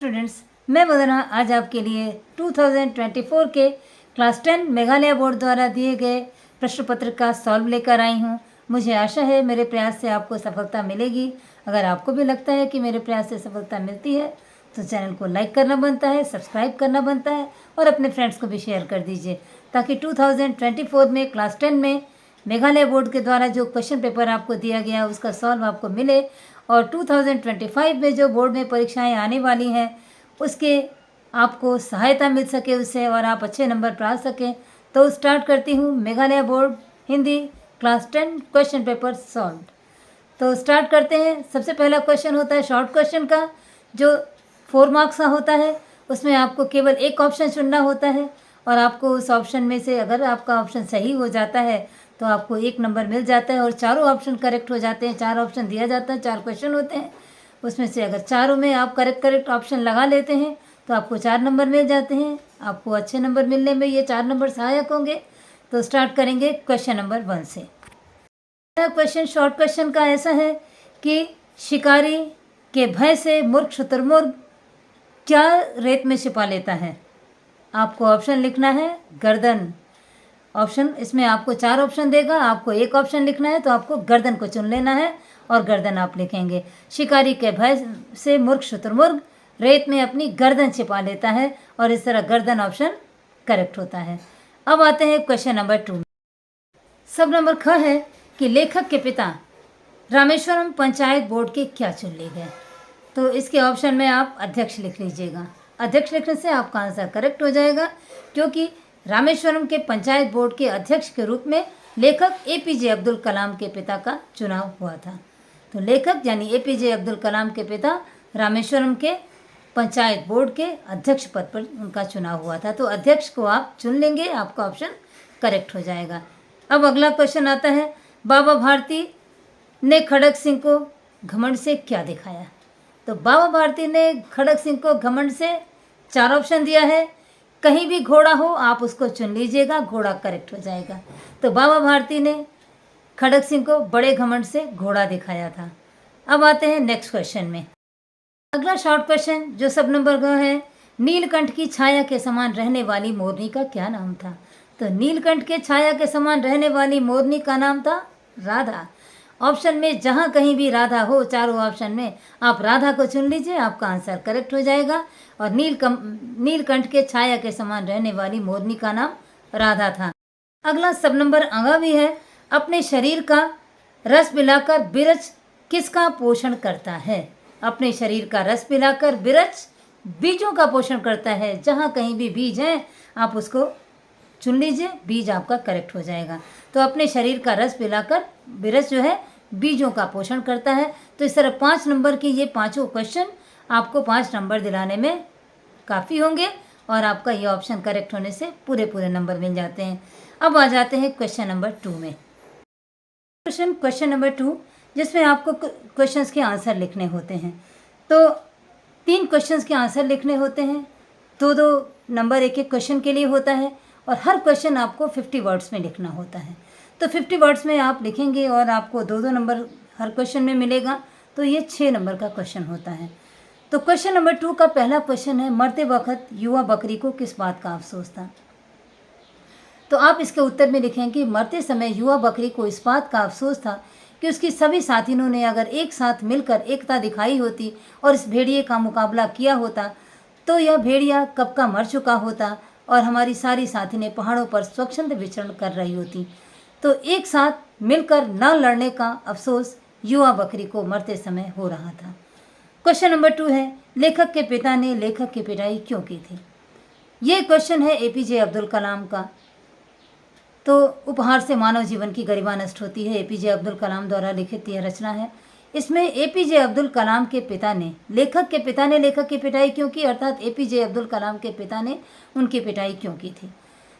Students, मैं वंदना आज आपके लिए 2024 के क्लास 10 मेघालय बोर्ड द्वारा दिए गए प्रश्न पत्र का सॉल्व लेकर आई हूँ। मुझे आशा है मेरे प्रयास से आपको सफलता मिलेगी। अगर आपको भी लगता है कि मेरे प्रयास से सफलता मिलती है तो चैनल को लाइक करना बनता है, सब्सक्राइब करना बनता है और अपने फ्रेंड्स को भी शेयर कर दीजिए ताकि 2024 में क्लास 10 में मेघालय बोर्ड के द्वारा जो क्वेश्चन पेपर आपको दिया गया उसका सॉल्व आपको मिले और 2025 में जो बोर्ड में परीक्षाएं आने वाली हैं उसके आपको सहायता मिल सके उससे और आप अच्छे नंबर प्राप्त सकें। तो स्टार्ट करती हूँ Meghalaya board Hindi class 10 question paper solve. तो स्टार्ट करते हैं। सबसे पहला क्वेश्चन होता है शॉर्ट क्वेश्चन का, जो 4 मार्क्स का होता है। उसमें आपको केवल एक ऑप्शन चुनना होता है और आपको उस ऑप्शन में से अगर आपका ऑप्शन सही हो जाता है तो आपको 1 नंबर मिल जाता है और चारों ऑप्शन करेक्ट हो जाते हैं। 4 ऑप्शन दिया जाता है, 4 क्वेश्चन होते हैं, उसमें से अगर चारों में आप करेक्ट ऑप्शन लगा लेते हैं तो आपको 4 नंबर मिल जाते हैं। आपको अच्छे नंबर मिलने में ये 4 नंबर सहायक होंगे। तो स्टार्ट करेंगे क्वेश्चन नंबर 1 से। क्वेश्चन शॉर्ट क्वेश्चन का ऐसा है कि शिकारी के भय से मूर्ख शुतुरमुर्ग क्या रेत में छिपा लेता है। आपको ऑप्शन लिखना है गर्दन। ऑप्शन इसमें आपको 4 ऑप्शन देगा, आपको एक ऑप्शन लिखना है तो आपको गर्दन को चुन लेना है और गर्दन आप लिखेंगे। शिकारी के भय से मूर्ख शुतुरमुर्ग रेत में अपनी गर्दन छिपा लेता है और इस तरह गर्दन ऑप्शन करेक्ट होता है। अब आते हैं क्वेश्चन नंबर 2। सब नंबर ख है कि लेखक के पिता रामेश्वरम पंचायत बोर्ड के क्या चुन लिए गए। तो इसके ऑप्शन में आप अध्यक्ष लिख लीजिएगा। अध्यक्ष लिखने से आपका आंसर करेक्ट हो जाएगा क्योंकि रामेश्वरम के पंचायत बोर्ड के अध्यक्ष के रूप में लेखक एपीजे अब्दुल कलाम के पिता का चुनाव हुआ था। तो लेखक यानी एपीजे अब्दुल कलाम के पिता रामेश्वरम के पंचायत बोर्ड के अध्यक्ष पद पर उनका चुनाव हुआ था। तो अध्यक्ष को आप चुन लेंगे, आपका ऑप्शन करेक्ट हो जाएगा। अब अगला क्वेश्चन आता है, बाबा भारती ने खड़क सिंह को घमंड से क्या दिखाया। तो बाबा भारती ने खड़क सिंह को घमंड से 4 ऑप्शन दिया है। कहीं भी घोड़ा हो आप उसको चुन लीजिएगा, घोड़ा करेक्ट हो जाएगा। तो बाबा भारती ने खड़क सिंह को बड़े घमंड से घोड़ा दिखाया था। अब आते हैं नेक्स्ट क्वेश्चन में। अगला शॉर्ट क्वेश्चन जो सब नंबर का है, नीलकंठ की छाया के समान रहने वाली मोरनी का क्या नाम था। तो नीलकंठ के छाया के समान रहने वाली मोरनी का नाम था राधा। ऑप्शन में जहाँ कहीं भी राधा हो, चारों ऑप्शन में आप राधा को चुन लीजिए, आपका आंसर करेक्ट हो जाएगा। और नीलकंठ के छाया के समान रहने वाली मोरनी का नाम राधा था। अगला सब नंबर आगा भी है, अपने शरीर का रस पिलाकर बिरछ किसका पोषण करता है। अपने शरीर का रस पिलाकर बिरछ बीजों का पोषण करता है। जहाँ कहीं भी बीज हैं आप उसको चुन लीजिए, बीज आपका करेक्ट हो जाएगा। तो अपने शरीर का रस पिलाकर बिरछ जो है बीजों का पोषण करता है। तो इस तरह 5 नंबर की ये पांचों क्वेश्चन आपको 5 नंबर दिलाने में काफ़ी होंगे और आपका ये ऑप्शन करेक्ट होने से पूरे नंबर मिल जाते हैं। अब आ जाते हैं क्वेश्चन नंबर 2 में। क्वेश्चन नंबर 2 जिसमें आपको क्वेश्चंस के आंसर लिखने होते हैं। तो 3 क्वेश्चंस के आंसर लिखने होते हैं। 2 नंबर एक क्वेश्चन के लिए होता है और हर क्वेश्चन आपको 50 वर्ड्स में लिखना होता है। तो 50 वर्ड्स में आप लिखेंगे और आपको 2 नंबर हर क्वेश्चन में मिलेगा। तो ये 6 नंबर का क्वेश्चन होता है। तो क्वेश्चन नंबर 2 का पहला क्वेश्चन है, मरते वक्त युवा बकरी को किस बात का अफसोस था। तो आप इसके उत्तर में लिखें कि मरते समय युवा बकरी को इस बात का अफसोस था कि उसकी सभी साथियों ने अगर एक साथ मिलकर एकता दिखाई होती और इस भेड़िए का मुकाबला किया होता तो यह भेड़िया कब का मर चुका होता और हमारी सारी साथी ने पहाड़ों पर स्वच्छंद विचरण कर रही होती। तो एक साथ मिलकर न लड़ने का अफसोस युवा बकरी को मरते समय हो रहा था। क्वेश्चन नंबर 2 है, लेखक के पिता ने लेखक की पिटाई क्यों की थी। ये क्वेश्चन है एपीजे अब्दुल कलाम का। तो उपहार से मानव जीवन की गरिमा नष्ट होती है, एपीजे अब्दुल कलाम द्वारा लिखित यह रचना है। इसमें एपीजे अब्दुल कलाम के पिता ने लेखक की पिटाई क्यों की, अर्थात एपीजे अब्दुल कलाम के पिता ने उनकी पिटाई क्यों की थी।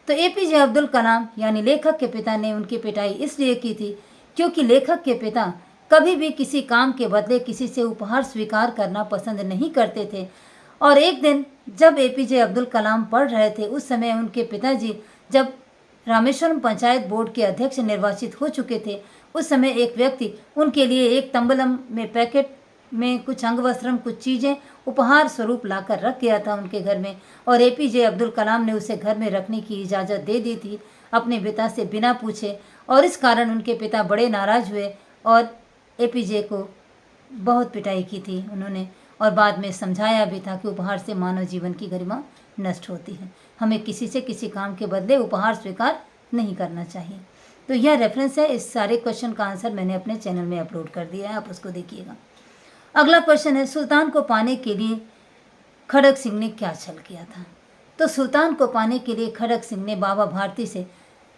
तो एपीजे अब्दुल कलाम यानी लेखक के पिता ने उनकी पिटाई इसलिए की थी क्योंकि लेखक के पिता कभी भी किसी काम के बदले किसी से उपहार स्वीकार करना पसंद नहीं करते थे। और एक दिन जब एपीजे अब्दुल कलाम पढ़ रहे थे उस समय उनके पिताजी जब रामेश्वरम पंचायत बोर्ड के अध्यक्ष निर्वाचित हो चुके थे, उस समय एक व्यक्ति उनके लिए एक तंबलम में पैकेट में कुछ अंग वस्त्रम, कुछ चीज़ें उपहार स्वरूप लाकर रख गया था उनके घर में, और एपीजे अब्दुल कलाम ने उसे घर में रखने की इजाज़त दे दी थी अपने पिता से बिना पूछे, और इस कारण उनके पिता बड़े नाराज़ हुए और एपीजे को बहुत पिटाई की थी उन्होंने, और बाद में समझाया भी था कि उपहार से मानव जीवन की गरिमा नष्ट होती है, हमें किसी से किसी काम के बदले उपहार स्वीकार नहीं करना चाहिए। तो यह रेफरेंस है, इस सारे क्वेश्चन का आंसर मैंने अपने चैनल में अपलोड कर दिया है, आप उसको देखिएगा। अगला क्वेश्चन है, सुल्तान को पाने के लिए खड़ग सिंह ने क्या छल किया था? तो सुल्तान को पाने के लिए खड़ग सिंह ने बाबा भारती से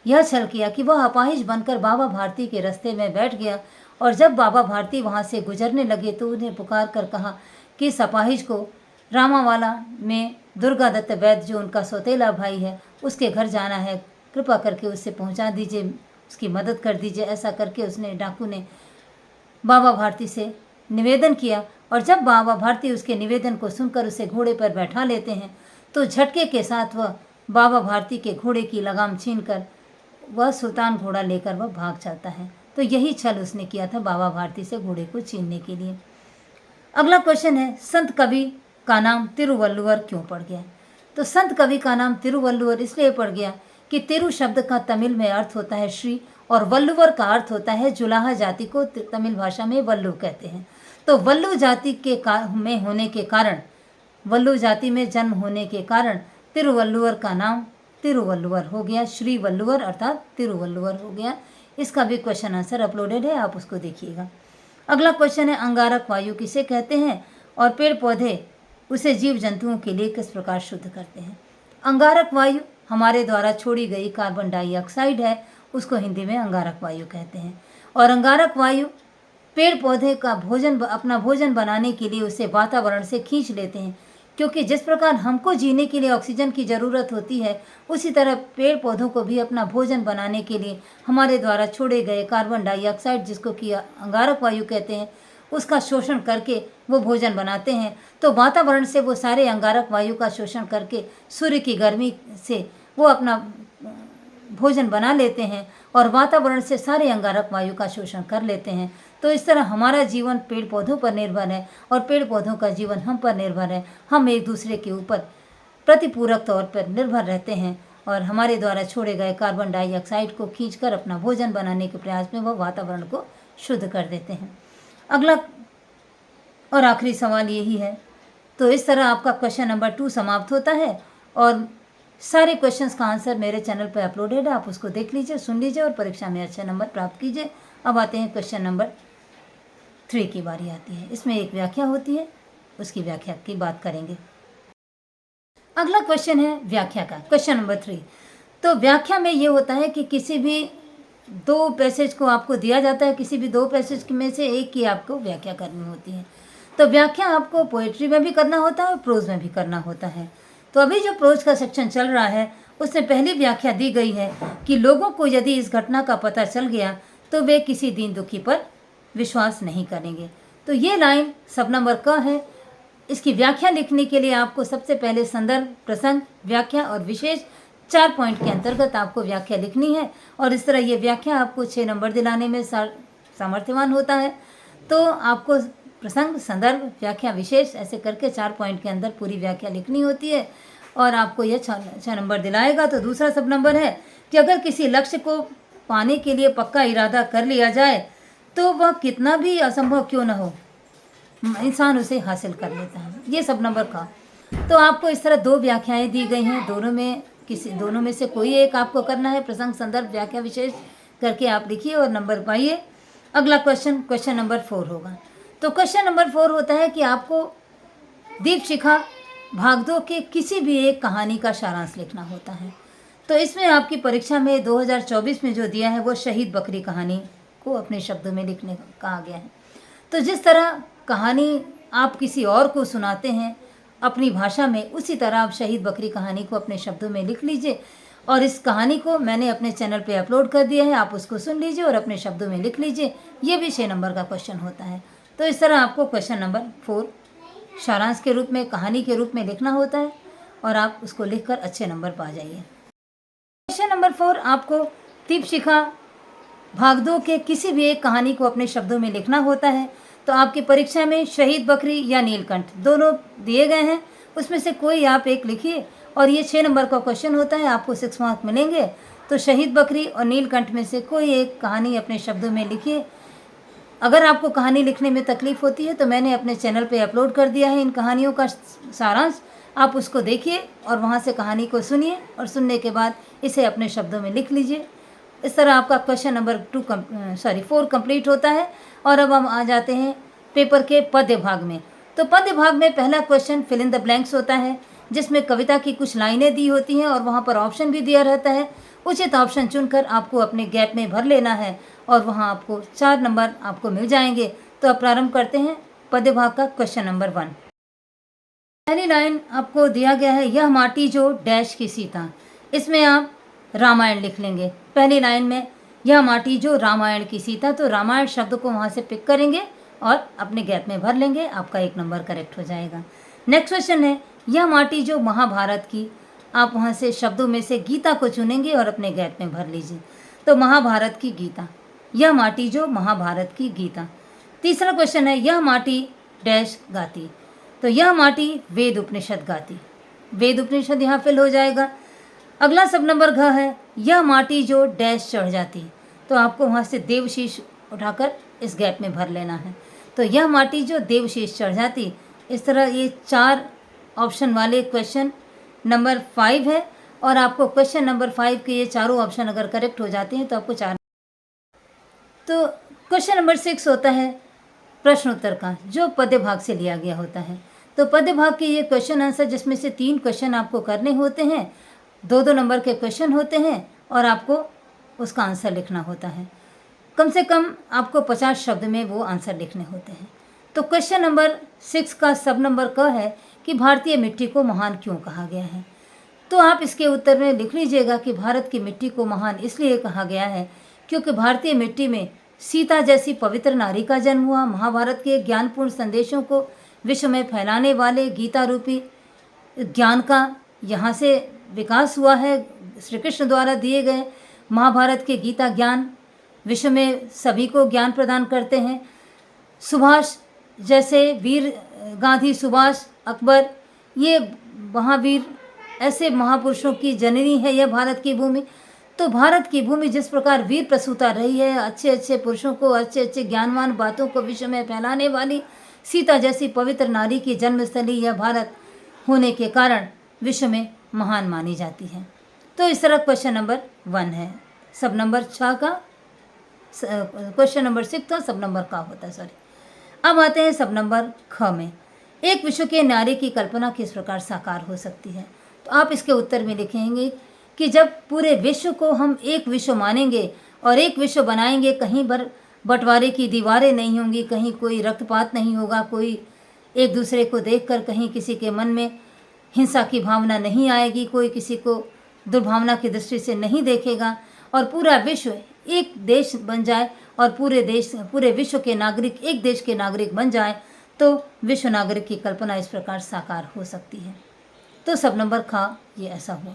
यह छल किया कि वह अपाहिज बनकर बाबा भारती के रास्ते में बैठ गया, और जब बाबा भारती वहाँ से गुजरने लगे तो उन्हें पुकार कर कहा कि इस अपाहिज को रामावाला में दुर्गा दत्त वैद्य, जो उनका सौतेला भाई है, उसके घर जाना है, कृपा करके उससे पहुँचा दीजिए, उसकी मदद कर दीजिए। ऐसा करके उसने, डाकू ने बाबा भारती से निवेदन किया, और जब बाबा भारती उसके निवेदन को सुनकर उसे घोड़े पर बैठा लेते हैं तो झटके के साथ वह बाबा भारती के घोड़े की लगाम छीनकर वह सुल्तान घोड़ा लेकर वह भाग जाता है। तो यही छल उसने किया था बाबा भारती से घोड़े को छीनने के लिए। अगला क्वेश्चन है, संत कवि का नाम तिरुवल्लुवर क्यों पड़ गया? तो संत कवि का नाम तिरुवल्लुवर इसलिए पड़ गया कि तिरु शब्द का तमिल में अर्थ होता है श्री, और वल्लुवर का अर्थ होता है जुलाहा जाति को तमिल भाषा में वल्लु कहते हैं। तो वल्लु जाति के में होने के कारण, वल्लु जाति में जन्म होने के कारण तिरुवल्लुवर का नाम तिरुवल्लुवर हो गया, श्री वल्लुवर अर्थात तिरुवल्लुवर हो गया। इसका भी क्वेश्चन आंसर अपलोडेड है, आप उसको देखिएगा। अगला क्वेश्चन है, अंगारक वायु किसे कहते हैं और पेड़ पौधे उसे जीव जंतुओं के लिए किस प्रकार शुद्ध करते हैं? अंगारक वायु हमारे द्वारा छोड़ी गई कार्बन डाइऑक्साइड है, उसको हिंदी में अंगारक वायु कहते हैं। और अंगारक वायु पेड़ पौधे का अपना भोजन बनाने के लिए उसे वातावरण से खींच लेते हैं, क्योंकि जिस प्रकार हमको जीने के लिए ऑक्सीजन की ज़रूरत होती है, उसी तरह पेड़ पौधों को भी अपना भोजन बनाने के लिए हमारे द्वारा छोड़े गए कार्बन डाइऑक्साइड, जिसको कि अंगारक वायु कहते हैं, उसका शोषण करके वो भोजन बनाते हैं। तो वातावरण से वो सारे अंगारक वायु का शोषण करके सूर्य की गर्मी से वो अपना भोजन बना लेते हैं और वातावरण से सारे अंगारक वायु का शोषण कर लेते हैं। तो इस तरह हमारा जीवन पेड़ पौधों पर निर्भर है और पेड़ पौधों का जीवन हम पर निर्भर है। हम एक दूसरे के ऊपर प्रतिपूरक तौर पर निर्भर रहते हैं और हमारे द्वारा छोड़े गए कार्बन डाइऑक्साइड को खींचकर अपना भोजन बनाने के प्रयास में वह वातावरण को शुद्ध कर देते हैं। अगला और आखिरी सवाल यही है। तो इस तरह आपका क्वेश्चन नंबर 2 समाप्त होता है और सारे क्वेश्चंस का आंसर मेरे चैनल पर अपलोडेड है, आप उसको देख लीजिए, सुन लीजिए और परीक्षा में अच्छे नंबर प्राप्त कीजिए। अब आते हैं क्वेश्चन नंबर 3 की बारी आती है। इसमें एक व्याख्या होती है, उसकी व्याख्या की बात करेंगे। अगला क्वेश्चन है व्याख्या का, क्वेश्चन नंबर 3। तो व्याख्या में ये होता है कि किसी भी 2 पैसेज को आपको दिया जाता है, किसी भी 2 पैसेज में से एक की आपको व्याख्या करनी होती है। तो व्याख्या आपको पोएट्री में भी करना होता है और प्रोज में भी करना होता है। तो अभी जो प्रोज का सेक्शन चल रहा है उसमें पहली व्याख्या दी गई है कि लोगों को यदि इस घटना का पता चल गया तो वे किसी दीन दुखी पर विश्वास नहीं करेंगे। तो ये लाइन सब नंबर क है। इसकी व्याख्या लिखने के लिए आपको सबसे पहले संदर्भ, प्रसंग, व्याख्या और विशेष 4 पॉइंट के अंतर्गत आपको व्याख्या लिखनी है और इस तरह ये व्याख्या आपको 6 नंबर दिलाने में सामर्थ्यवान होता है। तो आपको प्रसंग, संदर्भ, व्याख्या, विशेष ऐसे करके 4 पॉइंट के अंदर पूरी व्याख्या लिखनी होती है और आपको यह 6 नंबर दिलाएगा। तो दूसरा सब नंबर है कि अगर किसी लक्ष्य को पाने के लिए पक्का इरादा कर लिया जाए तो वह कितना भी असंभव क्यों न हो, इंसान उसे हासिल कर लेता है। ये सब नंबर का। तो आपको इस तरह 2 व्याख्याएं दी गई हैं, दोनों में से कोई एक आपको करना है। प्रसंग, संदर्भ, व्याख्या, विशेष करके आप लिखिए और नंबर पाइए। अगला क्वेश्चन नंबर 4 होगा। तो क्वेश्चन नंबर 4 होता है कि आपको दीपशिखा भाग 2 के किसी भी एक कहानी का सारांश लिखना होता है। तो इसमें आपकी परीक्षा में 2024 में जो दिया है वो शहीद बकरी कहानी को अपने शब्दों में लिखने का कहा गया है। तो जिस तरह कहानी आप किसी और को सुनाते हैं अपनी भाषा में, उसी तरह आप शहीद बकरी कहानी को अपने शब्दों में लिख लीजिए और इस कहानी को मैंने अपने चैनल पे अपलोड कर दिया है, आप उसको सुन लीजिए और अपने शब्दों में लिख लीजिए। ये भी 6 नंबर का क्वेश्चन होता है। तो इस तरह आपको क्वेश्चन नंबर 4 सारांश के रूप में, कहानी के रूप में लिखना होता है और आप उसको लिखकर अच्छे नंबर पा जाइए। क्वेश्चन नंबर 4 आपको दीपशिखा भाग 2 के किसी भी एक कहानी को अपने शब्दों में लिखना होता है। तो आपकी परीक्षा में शहीद बकरी या नीलकंठ दोनों दिए गए हैं, उसमें से कोई आप एक लिखिए और ये 6 नंबर का क्वेश्चन होता है, आपको 6 मार्क मिलेंगे। तो शहीद बकरी और नीलकंठ में से कोई एक कहानी अपने शब्दों में लिखिए। अगर आपको कहानी लिखने में तकलीफ़ होती है तो मैंने अपने चैनल पे अपलोड कर दिया है इन कहानियों का सारांश, आप उसको देखिए और वहाँ से कहानी को सुनिए और सुनने के बाद इसे अपने शब्दों में लिख लीजिए। इस तरह आपका क्वेश्चन नंबर 4 कंप्लीट होता है। और अब हम आ जाते हैं पेपर के पद्य भाग में। तो पद्य भाग में पहला question fill in the blanks होता है, जिसमें कविता की कुछ लाइनें दी होती हैं और वहाँ पर ऑप्शन भी दिया रहता है। उचित ऑप्शन चुनकर आपको अपने गैप में भर लेना है और वहाँ आपको 4 नंबर आपको मिल जाएंगे। तो अब प्रारंभ करते हैं पद्य भाग का क्वेश्चन नंबर 1। पहली लाइन आपको दिया गया है, यह माटी जो डैश की सी था। इसमें आप रामायण लिख लेंगे। पहली लाइन में यह माटी जो रामायण की सी था, तो रामायण शब्द को वहाँ से पिक करेंगे और अपने गैप में भर लेंगे, आपका 1 नंबर करेक्ट हो जाएगा। नेक्स्ट क्वेश्चन है, यह माटी जो महाभारत की, आप वहाँ से शब्दों में से गीता को चुनेंगे और अपने गैप में भर लीजिए। तो महाभारत की गीता, यह माटी जो महाभारत की गीता। तीसरा क्वेश्चन है, यह माटी डैश गाती, तो यह माटी वेद उपनिषद गाती। वेद उपनिषद यहाँ फिल हो जाएगा। अगला सब नंबर घ है, यह माटी जो डैश चढ़ जाती, तो आपको वहाँ से देवशीष उठाकर इस गैप में भर लेना है। तो यह माटी जो देवशीष चढ़ जाती। इस तरह ये 4 ऑप्शन वाले क्वेश्चन नंबर 5 है और आपको क्वेश्चन नंबर 5 के ये चारों ऑप्शन अगर करेक्ट हो जाते हैं तो आपको 4। तो क्वेश्चन नंबर 6 होता है प्रश्न उत्तर का, जो पद्य भाग से लिया गया होता है। तो पद्य भाग के ये क्वेश्चन आंसर, जिसमें से 3 क्वेश्चन आपको करने होते हैं, 2-2 नंबर के क्वेश्चन होते हैं और आपको उसका आंसर लिखना होता है। कम से कम आपको 50 शब्द में वो आंसर लिखने होते हैं। तो क्वेश्चन नंबर 6 का सब नंबर क है कि भारतीय मिट्टी को महान क्यों कहा गया है। तो आप इसके उत्तर में लिख लीजिएगा कि भारत की मिट्टी को महान इसलिए कहा गया है क्योंकि भारतीय मिट्टी में सीता जैसी पवित्र नारी का जन्म हुआ। महाभारत के ज्ञानपूर्ण संदेशों को विश्व में फैलाने वाले गीता रूपी ज्ञान का यहाँ से विकास हुआ है। श्री कृष्ण द्वारा दिए गए महाभारत के गीता ज्ञान विश्व में सभी को ज्ञान प्रदान करते हैं। सुभाष जैसे वीर, गांधी, सुभाष, अकबर, ये महावीर, ऐसे महापुरुषों की जननी है यह भारत की भूमि। तो भारत की भूमि जिस प्रकार वीर प्रसूता रही है, अच्छे अच्छे पुरुषों को, अच्छे अच्छे ज्ञानवान बातों को विश्व में फैलाने वाली सीता जैसी पवित्र नारी की जन्मस्थली यह भारत होने के कारण विश्व में महान मानी जाती है। तो इस तरह क्वेश्चन नंबर 1 है। सब नंबर 6 का, क्वेश्चन नंबर 6 का सब नंबर का होता है, सॉरी। अब आते हैं सब नंबर ख में, एक विश्व के नारी की कल्पना किस प्रकार साकार हो सकती है। तो आप इसके उत्तर में लिखेंगे कि जब पूरे विश्व को हम एक विश्व मानेंगे और एक विश्व बनाएंगे, कहीं पर बंटवारे की दीवारें नहीं होंगी, कहीं कोई रक्तपात नहीं होगा, कोई एक दूसरे को देखकर कहीं किसी के मन में हिंसा की भावना नहीं आएगी, कोई किसी को दुर्भावना की दृष्टि से नहीं देखेगा और पूरा विश्व एक देश बन जाए और पूरे विश्व के नागरिक एक देश के नागरिक बन जाए, तो विश्व नागरिक की कल्पना इस प्रकार साकार हो सकती है। तो सब नंबर खा ये ऐसा हुआ।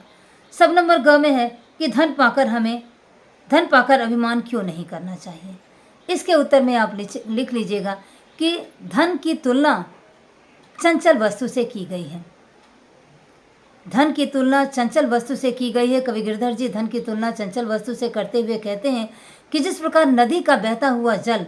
सब नंबर ग में है कि धन पाकर अभिमान क्यों नहीं करना चाहिए। इसके उत्तर में आप लिख लीजिएगा कि धन की तुलना चंचल वस्तु से की गई है। धन की तुलना चंचल वस्तु से की गई है। कवि गिरधर जी धन की तुलना चंचल वस्तु से करते हुए कहते हैं कि जिस प्रकार नदी का बहता हुआ जल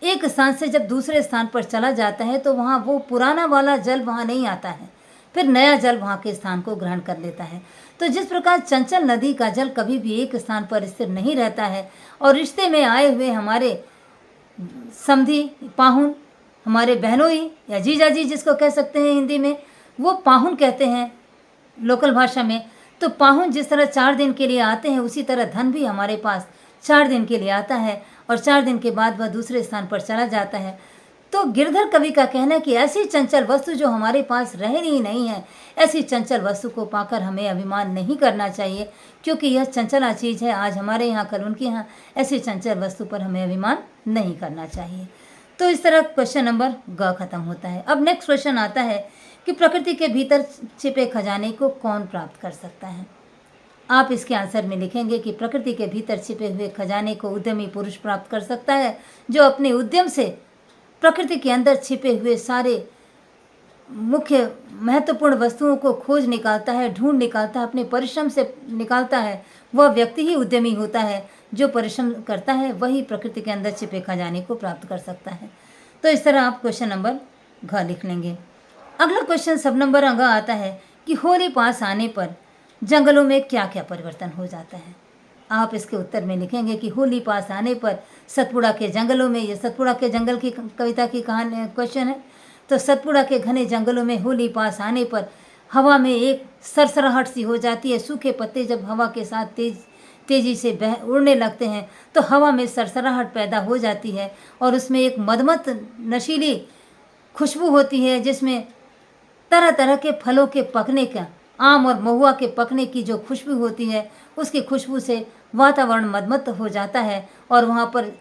एक स्थान से जब दूसरे स्थान पर चला जाता है तो वहाँ वो पुराना वाला जल वहाँ नहीं आता है, फिर नया जल वहाँ के स्थान को ग्रहण कर लेता है। तो जिस प्रकार चंचल नदी का जल कभी भी एक स्थान पर स्थिर नहीं रहता है और रिश्ते में आए हुए हमारे समधी पाहुन, हमारे बहनोई या जीजाजी जिसको कह सकते हैं हिंदी में, वो पाहुन कहते हैं लोकल भाषा में। तो पाहुन जिस तरह 4 दिन के लिए आते हैं, उसी तरह धन भी हमारे पास 4 दिन के लिए आता है और 4 दिन के बाद वह दूसरे स्थान पर चला जाता है। तो गिरधर कवि का कहना है कि ऐसी चंचल वस्तु जो हमारे पास रहनी ही नहीं है, ऐसी चंचल वस्तु को पाकर हमें अभिमान नहीं करना चाहिए, क्योंकि यह चंचला चीज़ है, आज हमारे यहाँ कल उनके यहाँ। ऐसी चंचल वस्तु पर हमें अभिमान नहीं करना चाहिए। तो इस तरह क्वेश्चन नंबर ग खत्म होता है। अब नेक्स्ट क्वेश्चन आता है कि प्रकृति के भीतर छिपे खजाने को कौन प्राप्त कर सकता है। आप इसके आंसर में लिखेंगे कि प्रकृति के भीतर छिपे हुए खजाने को उद्यमी पुरुष प्राप्त कर सकता है, जो अपने उद्यम से प्रकृति के अंदर छिपे हुए सारे मुख्य महत्वपूर्ण वस्तुओं को खोज निकालता है, ढूंढ निकालता है, अपने परिश्रम से निकालता है, वह व्यक्ति ही उद्यमी होता है। जो परिश्रम करता है वही प्रकृति के अंदर छिपे खजाने को प्राप्त कर सकता है। तो इस तरह आप क्वेश्चन नंबर घ लिख लेंगे। अगला क्वेश्चन सब नंबर अ आता है कि होली पास आने पर जंगलों में क्या क्या परिवर्तन हो जाता है। आप इसके उत्तर में लिखेंगे कि होली पास आने पर सतपुड़ा के जंगलों में, ये सतपुड़ा के जंगल की कविता की कहानी क्वेश्चन है। तो सतपुड़ा के घने जंगलों में होली पास आने पर हवा में एक सरसराहट सी हो जाती है। सूखे पत्ते जब हवा के साथ तेजी से उड़ने लगते हैं तो हवा में सरसराहट पैदा हो जाती है और उसमें एक मदमत नशीली खुशबू होती है, जिसमें तरह तरह के फलों के पकने का, आम और महुआ के पकने की जो खुशबू होती है, उसकी खुशबू से वातावरण मदमत हो जाता है। और वहाँ पर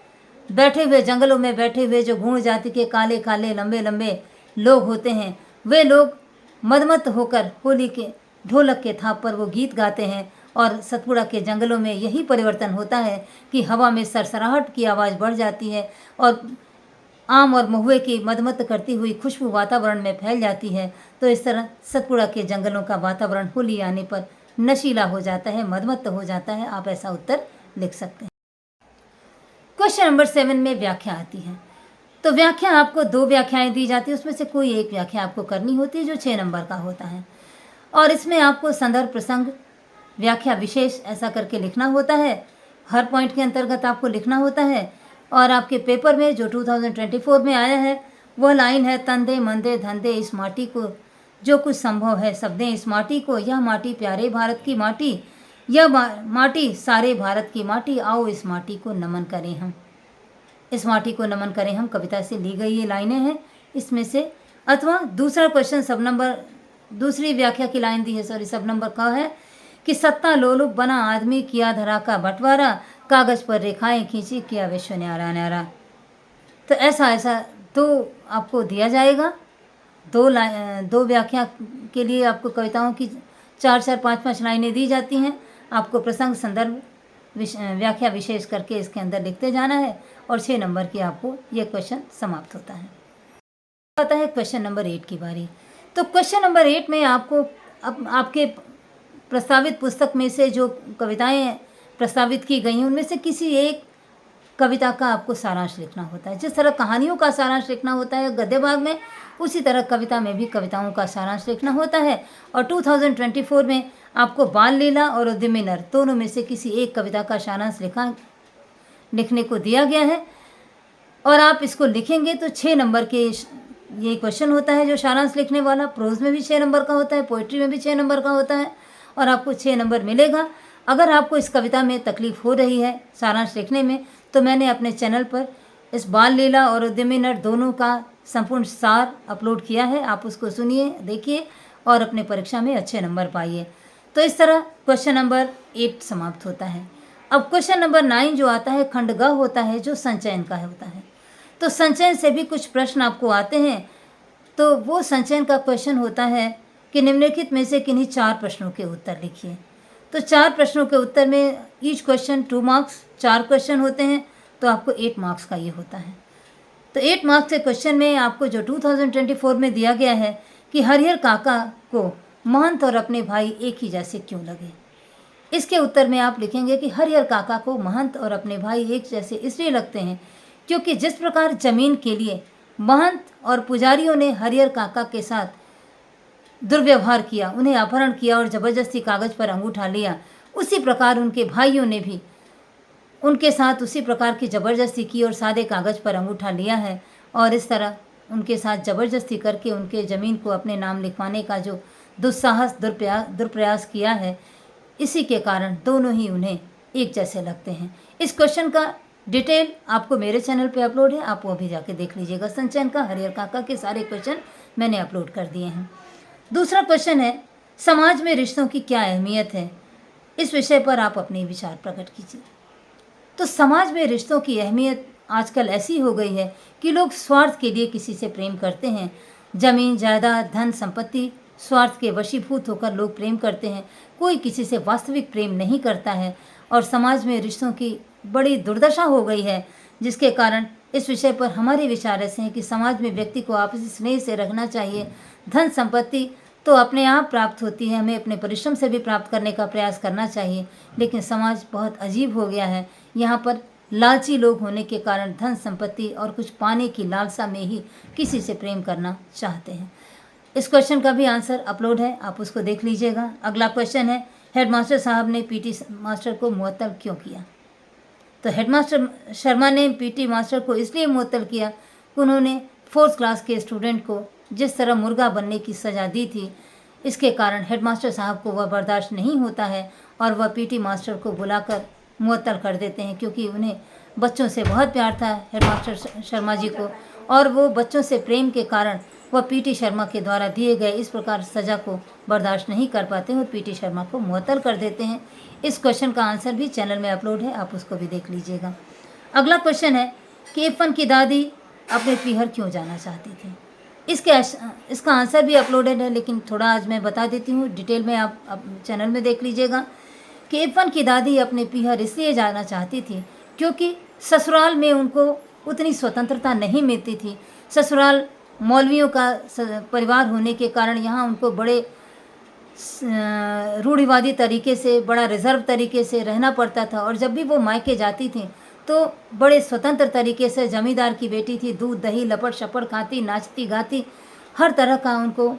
बैठे हुए, जंगलों में बैठे हुए जो गूढ़ जाति के काले काले लंबे लंबे लोग होते हैं, वे लोग मदमत होकर होली के ढोलक के थाप पर वो गीत गाते हैं। और सतपुड़ा के जंगलों में यही परिवर्तन होता है कि हवा में सरसराहट की आवाज़ बढ़ जाती है और आम और महुए की मदमत करती हुई खुशबू वातावरण में फैल जाती है। तो इस तरह सतपुड़ा के जंगलों का वातावरण होली आने पर नशीला हो जाता है, मदमत्त हो जाता है। आप ऐसा उत्तर लिख सकते हैं। क्वेश्चन नंबर 7 में व्याख्या आती है। तो व्याख्या आपको 2 व्याख्याएं दी जाती है, उसमें से कोई एक व्याख्या आपको करनी होती है जो 6 नंबर का होता है। और इसमें आपको संदर्भ, प्रसंग, व्याख्या, विशेष ऐसा करके लिखना होता है। हर पॉइंट के अंतर्गत आपको लिखना होता है। और आपके पेपर में जो 2024 में आया है वह लाइन है, तंदे मंदे धंधे इस माटी को जो कुछ संभव है सब दें इस माटी को, यह माटी प्यारे भारत की माटी, यह माटी सारे भारत की माटी, आओ इस माटी को नमन करें हम, इस माटी को नमन करें हम कविता से ली गई ये लाइनें हैं इसमें से। अथवा दूसरा क्वेश्चन सब नंबर, दूसरी व्याख्या की लाइन दी है, सब नंबर का है कि सत्ता लोलुप बना आदमी, किया धरा का बंटवारा, कागज पर रेखाएं खींची, किया विश्व न्यारा न्यारा। तो ऐसा 2 आपको दिया जाएगा। 2 व्याख्या के लिए आपको कविताओं की 4-4, 5-5 लाइनें दी जाती हैं। आपको प्रसंग, संदर्भ, व्याख्या, विशेष करके इसके अंदर लिखते जाना है और 6 नंबर की आपको ये क्वेश्चन समाप्त होता है। आता है क्वेश्चन नंबर 8 की बारी। तो क्वेश्चन नंबर 8 में आपको आपके प्रस्तावित पुस्तक में से जो कविताएं प्रस्तावित की गई हैं उनमें से किसी एक कविता का आपको सारांश लिखना होता है। जिस तरह कहानियों का सारांश लिखना होता है गद्य भाग में, उसी तरह कविता में भी कविताओं का सारांश लिखना होता है। और 2024 में आपको बाल लीला और उद्यमी नर दोनों में से किसी एक कविता का सारांश लिखने को दिया गया है और आप इसको लिखेंगे तो 6 नंबर के ये क्वेश्चन होता है जो सारांश लिखने वाला। प्रोज में भी 6 नंबर का होता है, पोइट्री में भी 6 नंबर का होता है और आपको 6 नंबर मिलेगा। अगर आपको इस कविता में तकलीफ हो रही है सारांश लिखने में तो मैंने अपने चैनल पर इस बाल लीला और उद्यमी नर दोनों का संपूर्ण सार अपलोड किया है। आप उसको सुनिए, देखिए और अपने परीक्षा में अच्छे नंबर पाइए। तो इस तरह क्वेश्चन नंबर 8 समाप्त होता है। अब क्वेश्चन नंबर 9 जो आता है खंड ग होता है जो संचयन का होता है। तो संचयन से भी कुछ प्रश्न आपको आते हैं। तो वो संचयन का क्वेश्चन होता है कि निम्नलिखित में से किन्हीं 4 प्रश्नों के उत्तर लिखिए। तो 4 प्रश्नों के उत्तर में ईच क्वेश्चन 2 मार्क्स, 4 क्वेश्चन होते हैं तो आपको 8 मार्क्स का ये होता है। तो 8 मार्क्स के क्वेश्चन में आपको जो 2024 में दिया गया है कि हरिहर काका को महंत और अपने भाई एक ही जैसे क्यों लगे। इसके उत्तर में आप लिखेंगे कि हरिहर काका को महंत और अपने भाई एक जैसे इसलिए लगते हैं क्योंकि जिस प्रकार जमीन के लिए महंत और पुजारियों ने हरिहर काका के साथ दुर्व्यवहार किया, उन्हें अपहरण किया और ज़बरदस्ती कागज़ पर अंगूठा लिया, उसी प्रकार उनके भाइयों ने भी उनके साथ उसी प्रकार की ज़बरदस्ती की और सादे कागज़ पर अंगूठा लिया है। और इस तरह उनके साथ ज़बरदस्ती करके उनके ज़मीन को अपने नाम लिखवाने का जो दुस्साहस, दुर्प्रयास किया है, इसी के कारण दोनों ही उन्हें एक जैसे लगते हैं। इस क्वेश्चन का डिटेल आपको मेरे चैनल पे अपलोड है, आप वो भी जाके देख लीजिएगा। संचयन का हरिहर काका के सारे क्वेश्चन मैंने अपलोड कर दिए हैं। दूसरा क्वेश्चन है समाज में रिश्तों की क्या अहमियत है, इस विषय पर आप अपने विचार प्रकट कीजिए। तो समाज में रिश्तों की अहमियत आजकल ऐसी हो गई है कि लोग स्वार्थ के लिए किसी से प्रेम करते हैं। जमीन, जायदाद, धन, संपत्ति, स्वार्थ के वशीभूत होकर लोग प्रेम करते हैं। कोई किसी से वास्तविक प्रेम नहीं करता है और समाज में रिश्तों की बड़ी दुर्दशा हो गई है, जिसके कारण इस विषय पर हमारे विचार ऐसे हैं कि समाज में व्यक्ति को आपसी स्नेह से रखना चाहिए। धन संपत्ति तो अपने आप प्राप्त होती है, हमें अपने परिश्रम से भी प्राप्त करने का प्रयास करना चाहिए, लेकिन समाज बहुत अजीब हो गया है। यहाँ पर लालची लोग होने के कारण धन संपत्ति और कुछ पाने की लालसा में ही किसी से प्रेम करना चाहते हैं। इस क्वेश्चन का भी आंसर अपलोड है, आप उसको देख लीजिएगा। अगला क्वेश्चन है, हेडमास्टर साहब ने पीटी मास्टर को मुअत्तल क्यों किया? तो हेडमास्टर शर्मा ने पीटी मास्टर को इसलिए मुअत्तल किया कि उन्होंने 4th क्लास के स्टूडेंट को जिस तरह मुर्गा बनने की सज़ा दी थी, इसके कारण हेडमास्टर साहब को वह बर्दाश्त नहीं होता है और वह पीटी मास्टर को बुलाकर मुअत्तल कर देते हैं, क्योंकि उन्हें बच्चों से बहुत प्यार था हेडमास्टर शर्मा जी को, और वो बच्चों से प्रेम के कारण वह पीटी शर्मा के द्वारा दिए गए इस प्रकार सज़ा को बर्दाश्त नहीं कर पाते और पीटी शर्मा को मुअत्तल कर देते हैं। इस क्वेश्चन का आंसर भी चैनल में अपलोड है, आप उसको भी देख लीजिएगा। अगला क्वेश्चन है कि इरफान की दादी अपने पीहर क्यों जाना चाहती थी? इसका आंसर भी अपलोडेड है, लेकिन थोड़ा आज मैं बता देती हूँ, डिटेल में आप चैनल में देख लीजिएगा कि इरफान की दादी अपने पीहर इसलिए जाना चाहती थी क्योंकि ससुराल में उनको उतनी स्वतंत्रता नहीं मिलती थी। ससुराल मौलवियों का परिवार होने के कारण यहाँ उनको बड़े रूढ़िवादी तरीके से, बड़ा रिजर्व तरीके से रहना पड़ता था, और जब भी वो मायके जाती थी तो बड़े स्वतंत्र तरीके से, जमींदार की बेटी थी, दूध दही लपड़ शपड़ खाती, नाचती गाती, हर तरह का उनको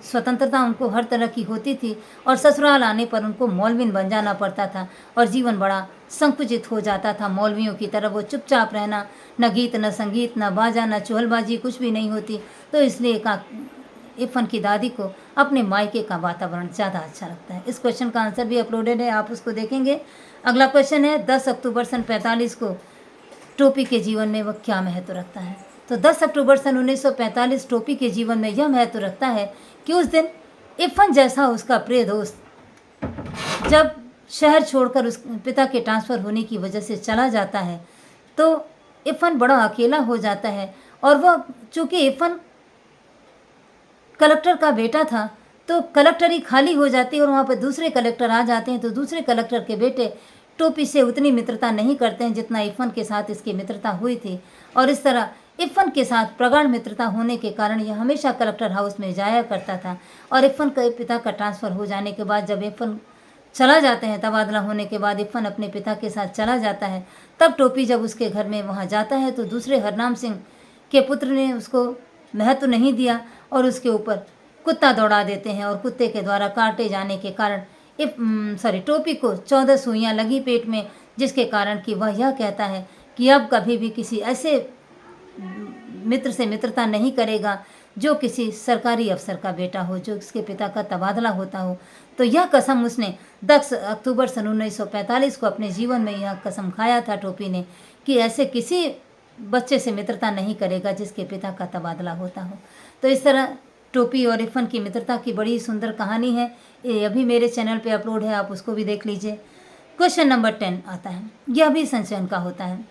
स्वतंत्रता उनको हर तरह की होती थी। और ससुराल आने पर उनको मौलविन बन जाना पड़ता था और जीवन बड़ा संकुचित हो जाता था। मौलवियों की तरह वो चुपचाप रहना, न गीत न संगीत न बाजा न चुहलबाजी, कुछ भी नहीं होती। तो इसलिए इरफान की दादी को अपने मायके का वातावरण ज़्यादा अच्छा लगता है। इस क्वेश्चन का आंसर भी अपलोडेड है, आप उसको देखेंगे। अगला क्वेश्चन है, 10 अक्टूबर सन 45 को टोपी के जीवन में वह क्या महत्व रखता है? तो 10 अक्टूबर सन 1945 टोपी के जीवन में यह महत्व रखता है कि उस दिन इरफान जैसा उसका प्रिय दोस्त जब शहर छोड़कर उस पिता के ट्रांसफ़र होने की वजह से चला जाता है, तो इरफान बड़ा अकेला हो जाता है। और वह चूँकि इरफान कलेक्टर का बेटा था, तो कलेक्टरी खाली हो जाती है और वहाँ पर दूसरे कलेक्टर आ जाते हैं, तो दूसरे कलेक्टर के बेटे टोपी से उतनी मित्रता नहीं करते हैं जितना इरफान के साथ इसकी मित्रता हुई थी। और इस तरह इरफान के साथ प्रगाढ़ मित्रता होने के कारण यह हमेशा कलेक्टर हाउस में जाया करता था। और इरफान के पिता का ट्रांसफ़र हो जाने के बाद, जब इरफान चला जाते हैं, तबादला होने के बाद इरफान अपने पिता के साथ चला जाता है, तब टोपी जब उसके घर में वहाँ जाता है तो दूसरे हरनाम सिंह के पुत्र ने उसको महत्व नहीं दिया और उसके ऊपर कुत्ता दौड़ा देते हैं, और कुत्ते के द्वारा काटे जाने के कारण टोपी को 14 सुइयाँ लगी पेट में, जिसके कारण कि वह यह कहता है कि अब कभी भी किसी ऐसे मित्र से मित्रता नहीं करेगा जो किसी सरकारी अफसर का बेटा हो, जो उसके पिता का तबादला होता हो। तो यह कसम उसने 10 अक्टूबर सन 1945 को अपने जीवन में यह कसम खाया था टोपी ने कि ऐसे किसी बच्चे से मित्रता नहीं करेगा जिसके पिता का तबादला होता हो। तो इस तरह टोपी और इरफान की मित्रता की बड़ी सुंदर कहानी है, ये अभी मेरे चैनल पे अपलोड है, आप उसको भी देख लीजिए। क्वेश्चन नंबर 10 आता है, यह भी संचयन का होता है।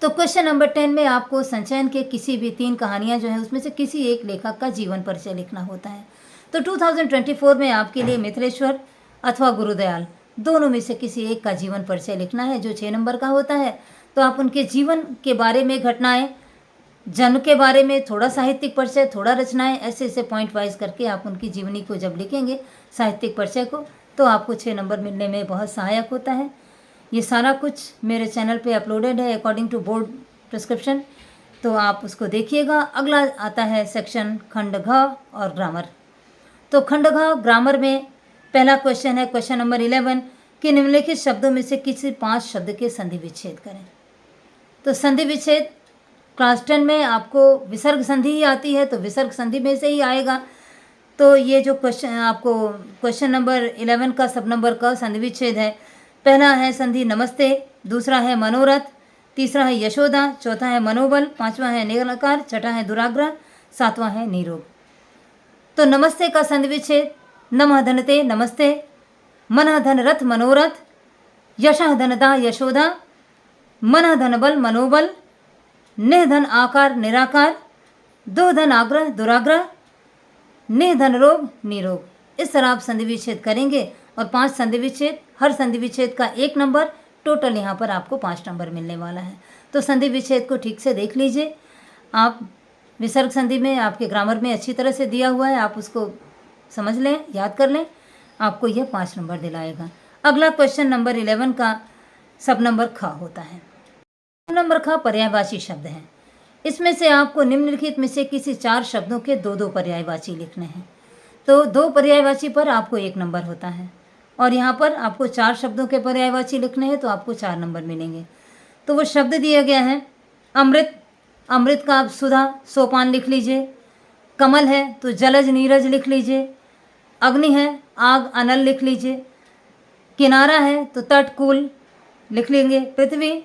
तो क्वेश्चन नंबर 10 में आपको संचयन के किसी भी 3 कहानियाँ जो हैं उसमें से किसी एक लेखक का जीवन परिचय लिखना होता है। तो 2024 में आपके लिए मिथिलेश्वर अथवा गुरुदयाल दोनों में से किसी एक का जीवन परिचय लिखना है, जो 6 नंबर का होता है। तो आप उनके जीवन के बारे में, घटनाएं, जन्म के बारे में, थोड़ा साहित्यिक परिचय, थोड़ा रचनाएं, ऐसे पॉइंट वाइज करके आप उनकी जीवनी को जब लिखेंगे, साहित्यिक परिचय को, तो आपको 6 नंबर मिलने में बहुत सहायक होता है। ये सारा कुछ मेरे चैनल पे अपलोडेड है अकॉर्डिंग टू बोर्ड प्रिस्क्रिप्शन, तो आप उसको देखिएगा। अगला आता है सेक्शन खंड घ और ग्रामर। तो खंड घ ग्रामर में पहला क्वेश्चन है, क्वेश्चन नंबर 11 कि निम्नलिखित शब्दों में से किसी 5 शब्द के संधि विच्छेद करें। तो संधि विच्छेद क्लास 10 में आपको विसर्ग संधि ही आती है, तो विसर्ग संधि में से ही आएगा। तो ये जो क्वेश्चन आपको क्वेश्चन नंबर 11 का सब नंबर का संधि विच्छेद है, पहला है संधि नमस्ते, दूसरा है मनोरथ, तीसरा है यशोदा, चौथा है मनोबल, पांचवा है निराकार, छठा है दुराग्रह, सातवां है निरोग। तो नमस्ते का संधि विच्छेद, नमः धनते नमस्ते, मनः धन रथ मनोरथ, यशः धनदा यशोदा, मनः धन बल मनोबल, निः धन आकार निराकार, दो धन आग्रह दुराग्रह, निः धन रोग निरोग। इस तरह आप संधि विच्छेद करेंगे और 5 संधि विच्छेद, हर संधि विच्छेद का 1 नंबर, टोटल यहाँ पर आपको 5 नंबर मिलने वाला है। तो संधि विच्छेद को ठीक से देख लीजिए। आप विसर्ग संधि में आपके ग्रामर में अच्छी तरह से दिया हुआ है, आप उसको समझ लें, याद कर लें, आपको यह 5 नंबर दिलाएगा। अगला क्वेश्चन नंबर 11 का सब नंबर ख होता है। सब नंबर ख पर्यायवाची शब्द है। इसमें से आपको निम्नलिखित में से किसी 4 शब्दों के 2-2 पर्यायवाची लिखने हैं। तो 2 पर्यायवाची पर आपको 1 नंबर होता है और यहाँ पर आपको 4 शब्दों के पर्यायवाची लिखने हैं, तो आपको 4 नंबर मिलेंगे। तो वो शब्द दिया गया है अमृत, अमृत का आप सुधा सोपान लिख लीजिए। कमल है तो जलज नीरज लिख लीजिए। अग्नि है आग अनल लिख लीजिए। किनारा है तो तट कूल लिख लेंगे। पृथ्वी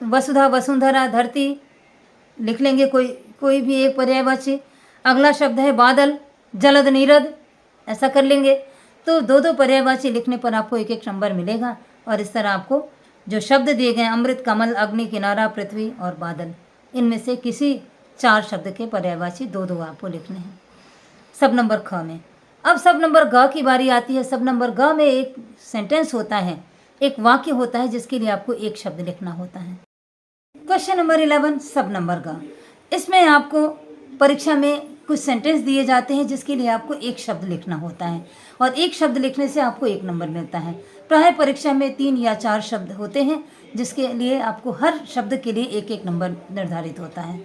वसुधा वसुंधरा धरती लिख लेंगे, कोई भी एक पर्यायवाची। अगला शब्द है बादल, जलद नीरद, ऐसा कर लेंगे। तो 2-2 पर्यायवाची लिखने पर आपको 1-1 नंबर मिलेगा। और इस तरह आपको जो शब्द दिए गए अमृत, कमल, अग्नि, किनारा, पृथ्वी और बादल, इनमें से किसी 4 शब्द के पर्यायवाची 2-2 आपको लिखने हैं सब नंबर ख में। अब सब नंबर ग की बारी आती है। सब नंबर ग में एक सेंटेंस होता है, एक वाक्य होता है, जिसके लिए आपको 1 शब्द लिखना होता है। क्वेश्चन नंबर 11 सब नंबर ग। इसमें आपको परीक्षा में कुछ सेंटेंस दिए जाते हैं जिसके लिए आपको 1 शब्द लिखना होता है और 1 शब्द लिखने से आपको 1 नंबर मिलता है। प्राय परीक्षा में 3 या 4 शब्द होते हैं जिसके लिए आपको हर शब्द के लिए 1-1 नंबर निर्धारित होता है।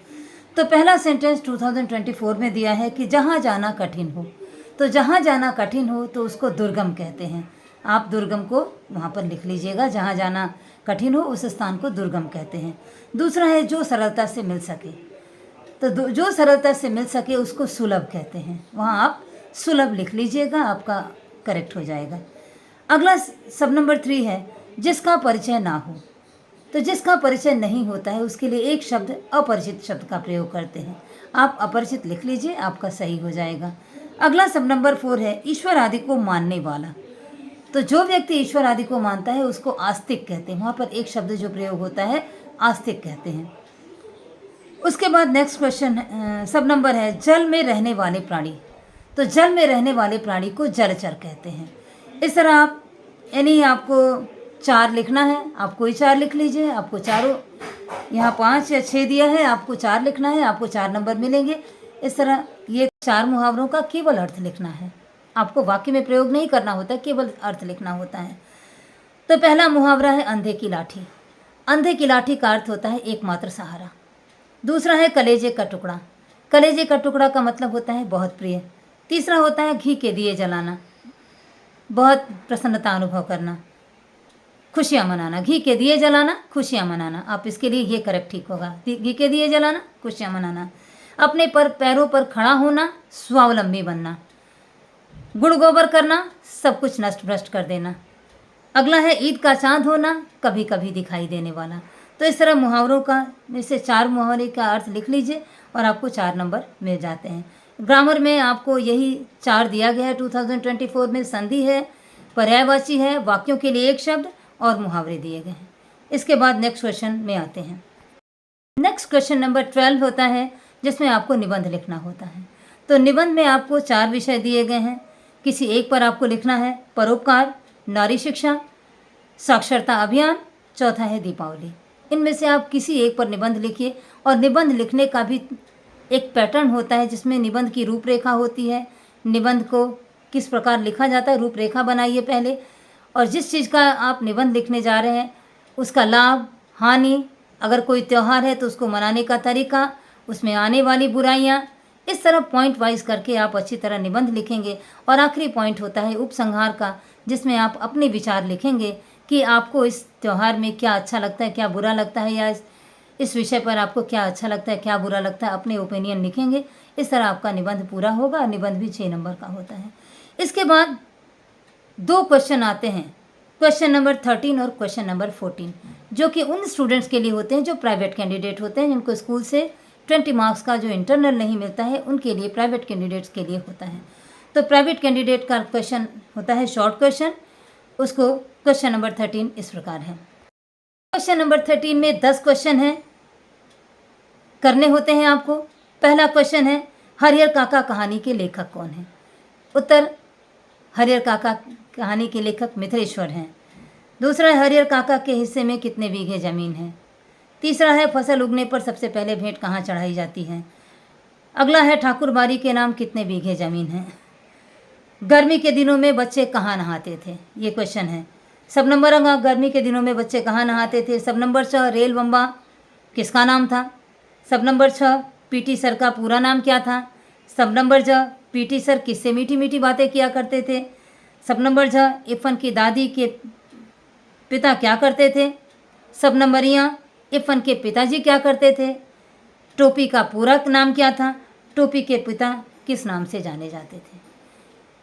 तो पहला सेंटेंस 2024 में दिया है कि जहाँ जाना कठिन हो। तो जहाँ जाना कठिन हो तो उसको दुर्गम कहते हैं। आप दुर्गम को वहाँ पर लिख लीजिएगा, जहाँ जाना कठिन हो उस स्थान को दुर्गम कहते हैं। दूसरा है जो सरलता से मिल सके। तो जो सरलता से मिल सके उसको सुलभ कहते हैं, वहाँ आप सुलभ लिख लीजिएगा, आपका करेक्ट हो जाएगा। अगला सब नंबर 3 है जिसका परिचय ना हो। तो जिसका परिचय नहीं होता है उसके लिए 1 शब्द अपरिचित शब्द का प्रयोग करते हैं। आप अपरिचित लिख लीजिए, आपका सही हो जाएगा। अगला सब नंबर 4 है ईश्वर आदि को मानने वाला। तो जो व्यक्ति ईश्वर आदि को मानता है उसको आस्तिक कहते हैं। वहाँ पर 1 शब्द जो प्रयोग होता है आस्तिक कहते हैं। उसके बाद नेक्स्ट क्वेश्चन सब नंबर है जल में रहने वाले प्राणी। तो जल में रहने वाले प्राणी को जलचर कहते हैं। इस तरह आप यानी आपको 4 लिखना है, आप कोई 4 लिख लीजिए। आपको चारों यहाँ 5 या 6 दिया है, आपको 4 लिखना है, आपको 4 नंबर मिलेंगे। इस तरह ये 4 मुहावरों का केवल अर्थ लिखना है, आपको वाक्य में प्रयोग नहीं करना होता, केवल अर्थ लिखना होता है। तो पहला मुहावरा है अंधे की लाठी। अंधे की लाठी का अर्थ होता है एकमात्र सहारा। दूसरा है कलेजे का टुकड़ा। कलेजे का टुकड़ा का मतलब होता है बहुत प्रिय। तीसरा होता है घी के दिए जलाना, बहुत प्रसन्नता अनुभव करना, खुशियाँ मनाना। घी के दिए जलाना, खुशियाँ मनाना, आप इसके लिए ये करेक्ट ठीक होगा। घी के दिए जलाना, खुशियाँ मनाना। अपने पैरों पर खड़ा होना, स्वावलंबी बनना। गुड़ गोबर करना, सब कुछ नष्ट भ्रष्ट कर देना। अगला है ईद का चांद होना, कभी कभी दिखाई देने वाला। तो इस तरह मुहावरों का में से 4 मुहावरे का अर्थ लिख लीजिए और आपको 4 नंबर मिल जाते हैं। ग्रामर में आपको यही 4 दिया गया है 2024 में। संधि है, पर्यायवाची है, वाक्यों के लिए 1 शब्द और मुहावरे दिए गए हैं। इसके बाद नेक्स्ट क्वेश्चन में आते हैं। नेक्स्ट क्वेश्चन नंबर 12 होता है जिसमें आपको निबंध लिखना होता है। तो निबंध में आपको 4 विषय दिए गए हैं, किसी एक पर आपको लिखना है। परोपकार, नारी शिक्षा, साक्षरता अभियान, चौथा है दीपावली। इनमें से आप किसी एक पर निबंध लिखिए। और निबंध लिखने का भी एक पैटर्न होता है जिसमें निबंध की रूपरेखा होती है। निबंध को किस प्रकार लिखा जाता है, रूपरेखा बनाइए पहले। और जिस चीज़ का आप निबंध लिखने जा रहे हैं उसका लाभ, हानि, अगर कोई त्यौहार है तो उसको मनाने का तरीका, उसमें आने वाली बुराइयाँ, इस तरह पॉइंट वाइज करके आप अच्छी तरह निबंध लिखेंगे। और आखिरी पॉइंट होता है उपसंहार का, जिसमें आप अपने विचार लिखेंगे कि आपको इस त्यौहार में क्या अच्छा लगता है, क्या बुरा लगता है, या इस विषय पर आपको क्या अच्छा लगता है, क्या बुरा लगता है, अपने ओपिनियन लिखेंगे। इस तरह आपका निबंध पूरा होगा। निबंध भी 6 नंबर का होता है। इसके बाद 2 क्वेश्चन आते हैं, क्वेश्चन नंबर 13 और क्वेश्चन नंबर 14, जो कि उन स्टूडेंट्स के लिए होते हैं जो प्राइवेट कैंडिडेट होते हैं, जिनको स्कूल से 20 मार्क्स का जो इंटरनल नहीं मिलता है, उनके लिए, प्राइवेट कैंडिडेट्स के लिए होता है। तो प्राइवेट कैंडिडेट का क्वेश्चन होता है शॉर्ट क्वेश्चन। उसको क्वेश्चन नंबर 13 इस प्रकार है। क्वेश्चन नंबर 13 में 10 क्वेश्चन हैं, करने होते हैं आपको। पहला क्वेश्चन है हरिहर काका कहानी के लेखक कौन है। उत्तर, हरिहर काका कहानी के लेखक मिथिलेश्वर हैं। दूसरा है हरिहर काका के हिस्से में कितने बीघे ज़मीन है। तीसरा है फसल उगने पर सबसे पहले भेंट कहाँ चढ़ाई जाती है। अगला है ठाकुर बाड़ी के नाम कितने बीघे ज़मीन है। गर्मी के दिनों में बच्चे कहाँ नहाते थे, ये क्वेश्चन है। सब नंबर अंगा गर्मी के दिनों में बच्चे कहाँ नहाते थे। सब नंबर 6 रेल बम्बा किसका नाम था। सब नंबर 6 पीटी सर का पूरा नाम क्या था। सब नंबर 6 पीटी सर किससे मीठी मीठी बातें किया करते थे। सब नंबर 6 इरफान की दादी के पिता क्या करते थे। सब नंबरियाँ इरफान के पिताजी क्या करते थे। टोपी का पूरा नाम क्या था। टोपी के पिता किस नाम से जाने जाते थे।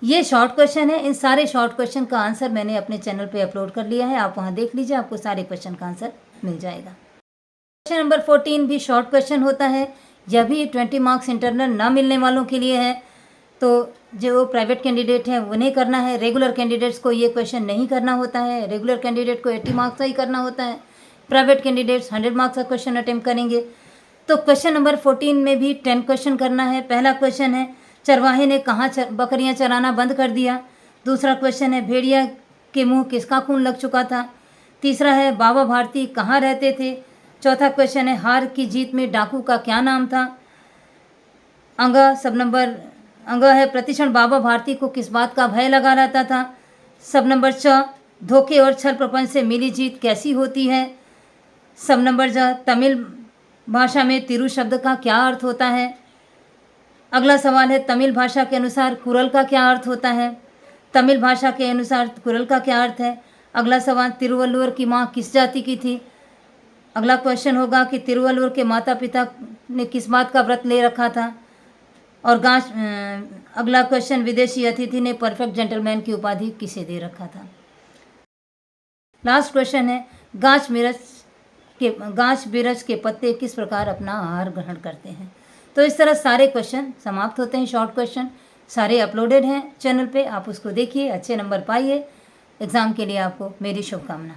ये शॉर्ट क्वेश्चन है। इन सारे शॉर्ट क्वेश्चन का आंसर मैंने अपने चैनल पे अपलोड कर लिया है, आप वहाँ देख लीजिए, आपको सारे क्वेश्चन का आंसर मिल जाएगा। क्वेश्चन नंबर 14 भी शॉर्ट क्वेश्चन होता है। यह भी 20 मार्क्स इंटरनल ना मिलने वालों के लिए है, तो जो प्राइवेट कैंडिडेट हैं उन्हें करना है। रेगुलर कैंडिडेट्स को ये क्वेश्चन नहीं करना होता है। रेगुलर कैंडिडेट को 80 मार्क्स का ही करना होता है। प्राइवेट कैंडिडेट्स 100 मार्क्स का क्वेश्चन अटेम्प्ट करेंगे। तो क्वेश्चन नंबर 14 में भी 10 क्वेश्चन करना है। पहला क्वेश्चन है चरवाहे ने कहाँ बकरियां चराना बंद कर दिया। दूसरा क्वेश्चन है भेड़िया के मुंह किसका खून लग चुका था। तीसरा है बाबा भारती कहाँ रहते थे। चौथा क्वेश्चन है हार की जीत में डाकू का क्या नाम था। अंगा है प्रतिक्षण बाबा भारती को किस बात का भय लगा रहता था। सब नंबर 6 धोखे और छल प्रपंच से मिली जीत कैसी होती है। सब नंबर 6 तमिल भाषा में तिरु शब्द का क्या अर्थ होता है। अगला सवाल है तमिल भाषा के अनुसार कुरल का क्या अर्थ होता है। तमिल भाषा के अनुसार कुरल का क्या अर्थ है। अगला सवाल तिरुवल्लुवर की माँ किस जाति की थी। अगला क्वेश्चन होगा कि तिरुवल्लुवर के माता पिता ने किस बात का व्रत ले रखा था। और अगला क्वेश्चन विदेशी अतिथि ने परफेक्ट जेंटलमैन की उपाधि किसे दे रखा था। लास्ट क्वेश्चन है गाछ बिरछ के पत्ते किस प्रकार अपना आहार ग्रहण करते हैं। तो इस तरह सारे क्वेश्चन समाप्त होते हैं। शॉर्ट क्वेश्चन सारे अपलोडेड हैं चैनल पे, आप उसको देखिए, अच्छे नंबर पाइए। एग्ज़ाम के लिए आपको मेरी शुभकामना।